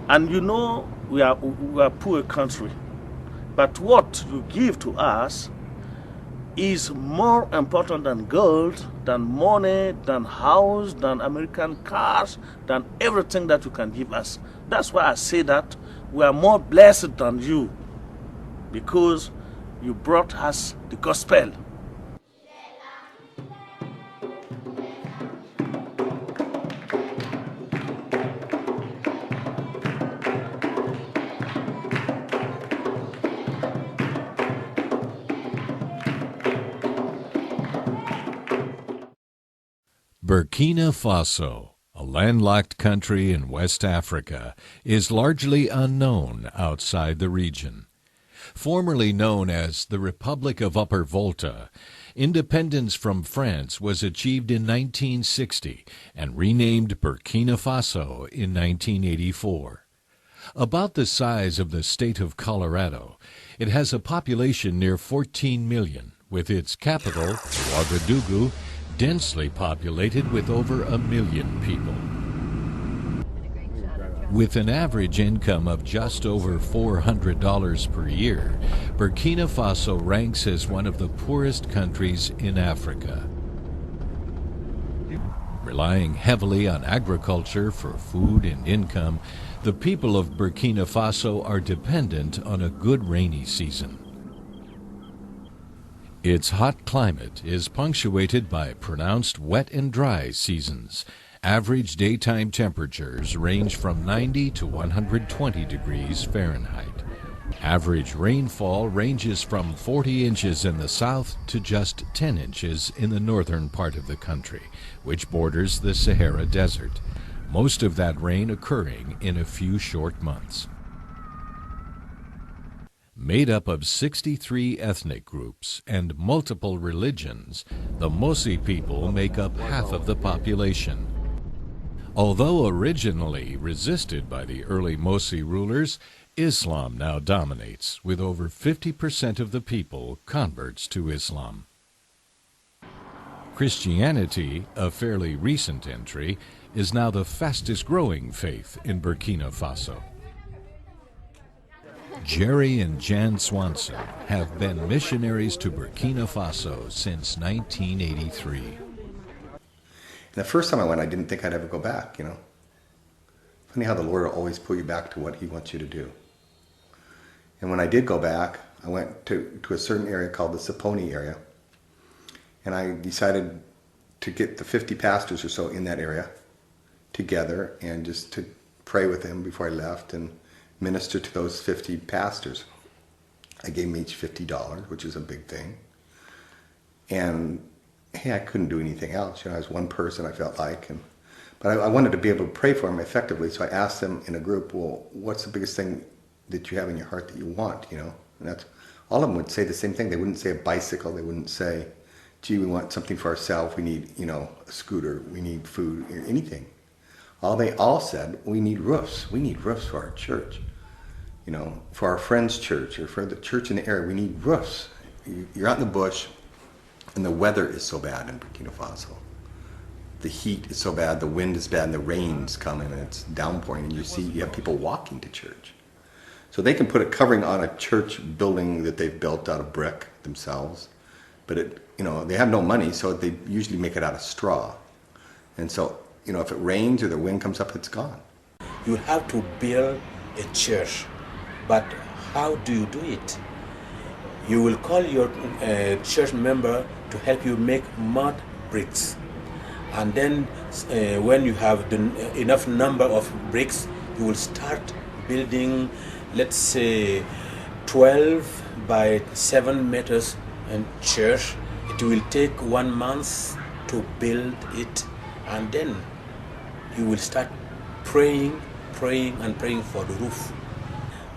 And you know, we are a poor country. But what you give to us is more important than gold, than money, than house, than American cars, than everything that you can give us. That's why I say that we are more blessed than you, because you brought us the gospel. Burkina Faso, a landlocked country in West Africa, is largely unknown outside the region. Formerly known as the Republic of Upper Volta, independence from France was achieved in 1960 and renamed Burkina Faso in 1984. About the size of the state of Colorado, it has a population near 14 million, with its capital, Ouagadougou, densely populated with over 1 million people. With an average income of just over $400 per year, Burkina Faso ranks as one of the poorest countries in Africa. Relying heavily on agriculture for food and income, the people of Burkina Faso are dependent on a good rainy season. Its hot climate is punctuated by pronounced wet and dry seasons. Average daytime temperatures range from 90 to 120 degrees Fahrenheit. Average rainfall ranges from 40 inches in the south to just 10 inches in the northern part of the country, which borders the Sahara Desert, most of that rain occurring in a few short months. Made up of 63 ethnic groups and multiple religions, the Mossi people make up half of the population. Although originally resisted by the early Mossi rulers, Islam now dominates, with over 50% of the people converts to Islam. Christianity, a fairly recent entry, is now the fastest growing faith in Burkina Faso. Jerry and Jan Swanson have been missionaries to Burkina Faso since 1983. The first time I went, I didn't think I'd ever go back, you know. Funny how the Lord will always pull you back to what He wants you to do. And when I did go back, I went to a certain area called the Saponi area. And I decided to get the 50 pastors or so in that area together and just to pray with them before I left and minister to those 50 pastors. I gave them each $50, which is a big thing. And hey, I couldn't do anything else. You know, I was one person, I felt like. But I wanted to be able to pray for them effectively, so I asked them in a group, well, what's the biggest thing that you have in your heart that you want, you know? And that's, all of them would say the same thing. They wouldn't say a bicycle. They wouldn't say, gee, we want something for ourselves. We need, you know, a scooter. We need food, or anything. They all said, we need roofs. We need roofs for our church. You know, for our friend's church or for the church in the area, we need roofs. You're out in the bush, and the weather is so bad in Burkina Faso. The heat is so bad, the wind is bad, and the rain's coming, and it's downpouring, and you have people walking to church. So they can put a covering on a church building that they've built out of brick themselves, but they have no money, so they usually make it out of straw. And so, you know, if it rains or the wind comes up, it's gone. You have to build a church, but how do you do it? You will call your church member to help you make mud bricks. And then when you have enough number of bricks, you will start building, let's say, 12 by 7 meters in church. It will take 1 month to build it, and then you will start praying for the roof.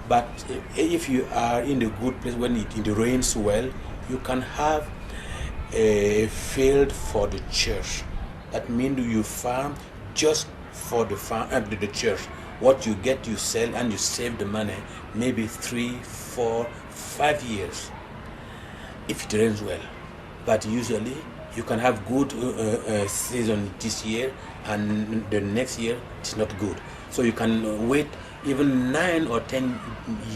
But if you are in a good place when it rains well, you can have a field for the church. That means you farm just for the church. What you get, you sell, and you save the money, maybe 3, 4, 5 years, if it rains well. But usually you can have good season this year, and the next year it's not good. So you can wait even 9 or 10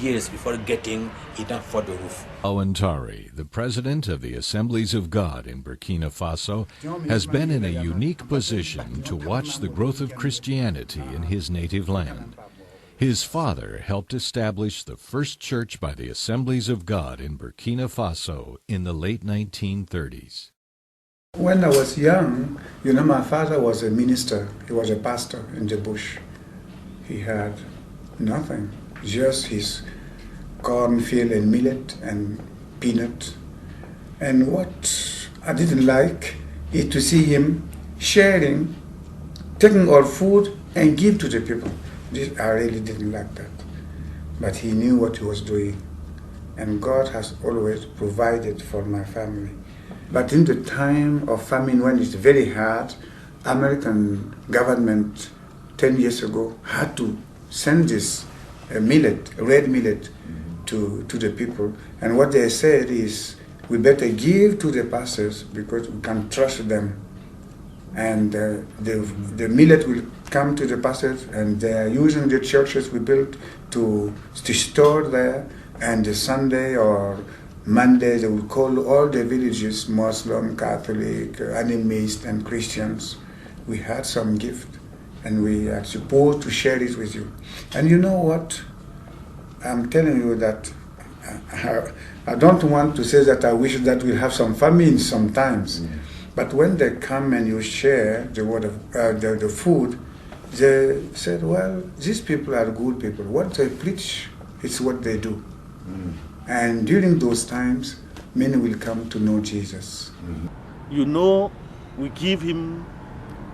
years before getting enough for the roof. Awantari, the president of the Assemblies of God in Burkina Faso, has been in a unique position to watch the growth of Christianity in his native land. His father helped establish the first church by the Assemblies of God in Burkina Faso in the late 1930s. When I was young, my father was a minister. He was a pastor in the bush. He had nothing, just his cornfield and millet and peanut. And what I didn't like is to see him sharing, taking all food and give to the people. I really didn't like that. But he knew what he was doing. And God has always provided for my family. But in the time of famine, when it's very hard, American government 10 years ago had to send this millet, red millet, to the people. And what they said is, we better give to the pastors because we can trust them. And the millet will come to the pastors, and they are using the churches we built to store there. And the Sunday or Monday, they will call all the villages, Muslim, Catholic, animist, and Christians. We had some gift, and we are supposed to share it with you. And you know what? I'm telling you that I don't want to say that I wish that we have some famine sometimes. But when they come and you share the word of the food, they said, well, these people are good people. What they preach is what they do. And during those times, many will come to know Jesus. We give him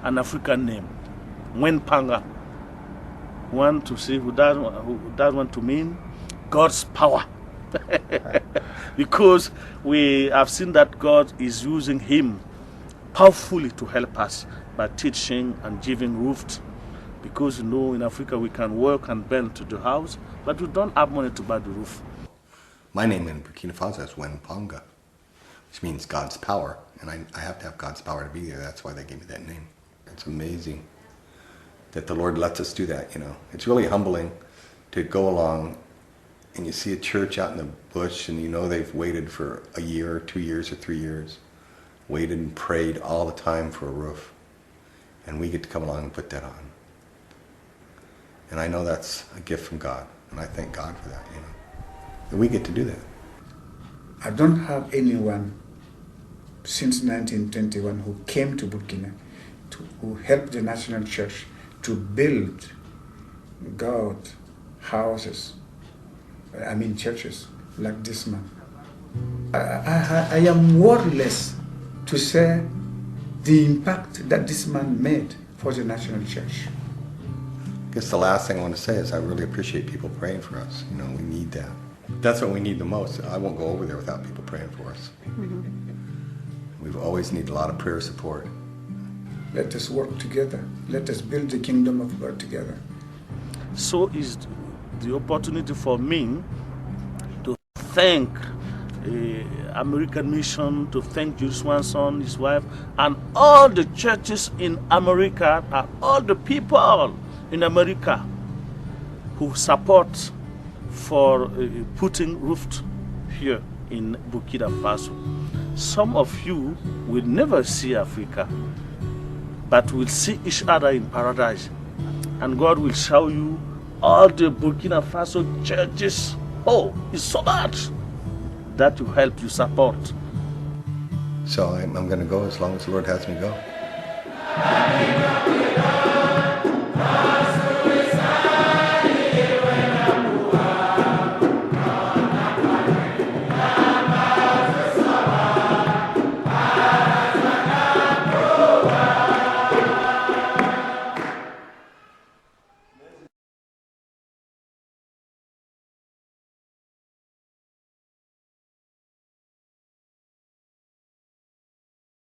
an African name, Mwenpanga. One to see who does want to mean God's power. Because we have seen that God is using him powerfully to help us by teaching and giving roof. Because in Africa we can work and build to the house, but we don't have money to buy the roof. My name in Burkina Faso is Wenpanga, which means God's power. And I have to have God's power to be there. That's why they gave me that name. It's amazing that the Lord lets us do that, It's really humbling to go along and you see a church out in the bush and they've waited for a year or 2 years or 3 years, waited and prayed all the time for a roof. And we get to come along and put that on. And I know that's a gift from God. And I thank God for that, that we get to do that. I don't have anyone since 1921 who came to Burkina, who helped the National Church to build God houses, churches like this man. I am wordless to say the impact that this man made for the National Church. I guess the last thing I want to say is I really appreciate people praying for us. We need that. That's what we need the most. I won't go over there without people praying for us. We've always needed a lot of prayer support. Let us work together. Let us build the kingdom of God together. So is the opportunity for me to thank American Mission, to thank Jules Swanson, his wife, and all the churches in America, and all the people in America who support for putting roof here in Burkina Faso. Some of you will never see Africa, but will see each other in paradise. And God will show you all the Burkina Faso churches. Oh, it's so much that you help, you support. So I'm going to go as long as the Lord has me go.